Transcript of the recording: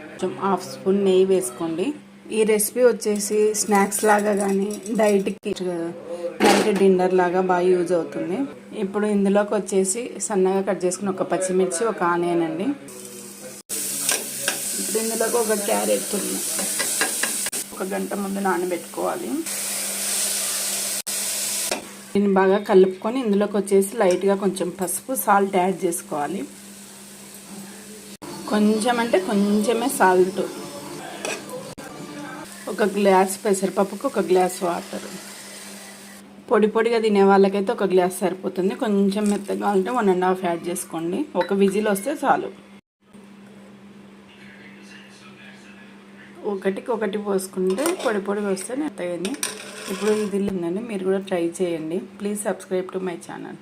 కొంచెం half spoon నెయ్యి వేసుకోండి. ఈ రెసిపీ వచ్చేసి స్నాక్స్ లాగా కానీ డైట్కి నైట్ డిన్నర్ లాగా బాగా యూజ్ అవుతుంది. ఇప్పుడు ఇందులోకి వచ్చేసి సన్నగా కట్ చేసుకుని ఒక పచ్చిమిర్చి, ఒక ఆనియన్ అండి. ఇప్పుడు ఇందులోకి ఒక క్యారెట్ తురుము 1 గంట ముందు నానబెట్టుకోవాలి. దీన్ని బాగా కలుపుకొని ఇందులోకి వచ్చేసి లైట్గా కొంచెం పసుపు, సాల్ట్ యాడ్ చేసుకోవాలి. కొంచెం అంటే కొంచెమే సాల్ట్. 1 గ్లాస్ పెసరపప్పుకు 1 గ్లాస్ వాటర్. పొడి పొడిగా తినే వాళ్ళకైతే 1 గ్లాస్ సరిపోతుంది. కొంచెం మెత్తగా కావాలంటే 1.5 యాడ్ చేసుకోండి. 1 విజిల్ వస్తే చాలు. ఒకటి పోసుకుంటే పొడి పొడిగా వస్తే మెత్తగా. ఇప్పుడు ఇది ఉందండి, మీరు కూడా ట్రై చేయండి. Please subscribe to my channel.